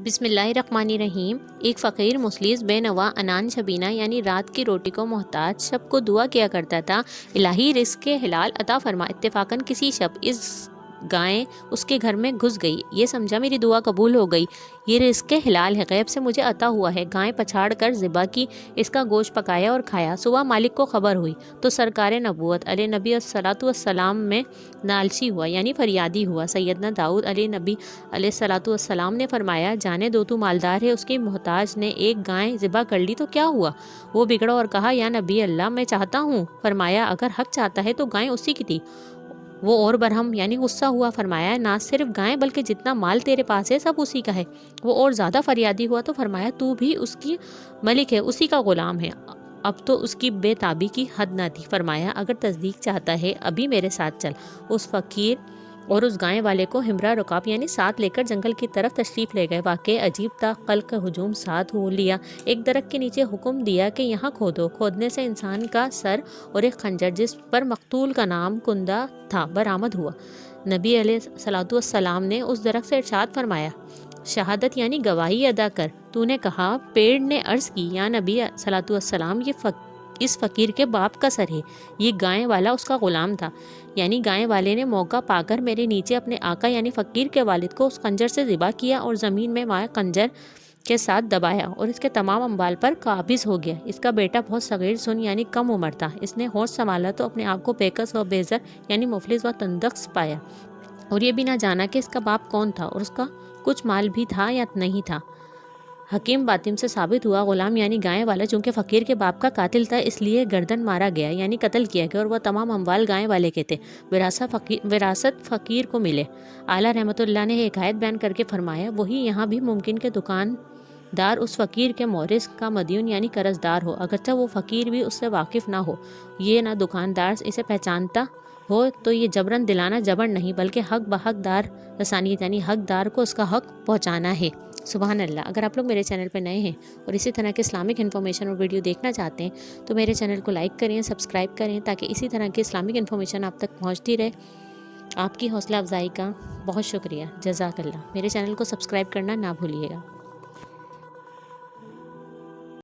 بسم اللہ الرحمن الرحیم۔ ایک فقیر مفلس بے نوا انان شبینہ یعنی رات کی روٹی کو محتاج شب کو دعا کیا کرتا تھا، الہی رزق کے حلال عطا فرما۔ اتفاقاً کسی شب اس گائے اس کے گھر میں گھس گئی، یہ سمجھا میری دعا قبول ہو گئی، یہ رزق کے حلال ہے، غیب سے مجھے عطا ہوا ہے۔ گائے پچھاڑ کر ذبح کی، اس کا گوشت پکایا اور کھایا۔ صبح مالک کو خبر ہوئی تو سرکار نبوت علیہ نبی الصلاۃ والسلام میں نالشی ہوا یعنی فریادی ہوا۔ سیدنا داؤد علیہ نبی علیہ الصلاۃ والسلام نے فرمایا، جانے دو تو مالدار ہے، اس کی محتاج نے ایک گائے ذبح کر لی تو کیا ہوا؟ وہ بگڑا اور کہا، یا نبی اللہ میں چاہتا ہوں۔ فرمایا، اگر حق چاہتا ہے تو گائے اسی کی تھی۔ وہ اور برہم یعنی غصہ ہوا، فرمایا، نہ صرف گائے بلکہ جتنا مال تیرے پاس ہے سب اسی کا ہے۔ وہ اور زیادہ فریادی ہوا تو فرمایا، تو بھی اس کی ملک ہے، اسی کا غلام ہے۔ اب تو اس کی بے تابی کی حد نہ تھی۔ فرمایا، اگر تصدیق چاہتا ہے ابھی میرے ساتھ چل۔ اس فقیر اور اس گائے والے کو ہمراہ رکاب یعنی ساتھ لے کر جنگل کی طرف تشریف لے گئے۔ واقعہ عجیب تھا، خلق ہجوم ساتھ ہو لیا۔ ایک درخت کے نیچے حکم دیا کہ یہاں کھودو۔ کھودنے سے انسان کا سر اور ایک خنجر جس پر مقتول کا نام کندہ تھا برآمد ہوا۔ نبی علیہ الصلاۃ والسلام نے اس درخت سے ارشاد فرمایا، شہادت یعنی گواہی ادا کر۔ تو نے کہا۔ پیڑ نے عرض کی، یا نبی صلاۃ والسلام، یہ اس فقیر کے باپ کا سر ہے، یہ گائے والا اس کا غلام تھا۔ یعنی گائے والے نے موقع پا کر میرے نیچے اپنے آقا یعنی فقیر کے والد کو اس خنجر سے ذبح کیا اور زمین میں مائع خنجر کے ساتھ دبایا اور اس کے تمام اموال پر قابض ہو گیا۔ اس کا بیٹا بہت صغیر سن یعنی کم عمر تھا، اس نے ہوش سنبھالا تو اپنے آپ کو بےکس و بے زر یعنی مفلس و تندرست پایا اور یہ بھی نہ جانا کہ اس کا باپ کون تھا اور اس کا کچھ مال بھی تھا یا نہیں تھا۔ حکیم باطن سے ثابت ہوا، غلام یعنی گائے والا چونکہ فقیر کے باپ کا قاتل تھا اس لیے گردن مارا گیا یعنی قتل کیا گیا اور وہ تمام اموال گائے والے کے تھے، وراثت فقیر کو ملے۔ اعلیٰ رحمۃ اللہ نے حکایت بیان کر کے فرمایا، وہی یہاں بھی ممکن کہ دکاندار اس فقیر کے مورث کا مدیون یعنی قرض دار ہو، اگرچہ وہ فقیر بھی اس سے واقف نہ ہو، یہ نہ دکاندار اسے پہچانتا ہو، تو یہ جبرن دلانا جبر نہیں بلکہ حق بحق دار رسانیت یعنی حق دار کو اس کا حق پہنچانا ہے۔ سبحان اللہ۔ اگر آپ لوگ میرے چینل پہ نئے ہیں اور اسی طرح کے اسلامک انفارمیشن اور ویڈیو دیکھنا چاہتے ہیں تو میرے چینل کو لائک کریں، سبسکرائب کریں تاکہ اسی طرح کی اسلامک انفارمیشن آپ تک پہنچتی رہے۔ آپ کی حوصلہ افزائی کا بہت شکریہ، جزاک اللہ۔ میرے چینل کو سبسکرائب کرنا نہ بھولیے گا۔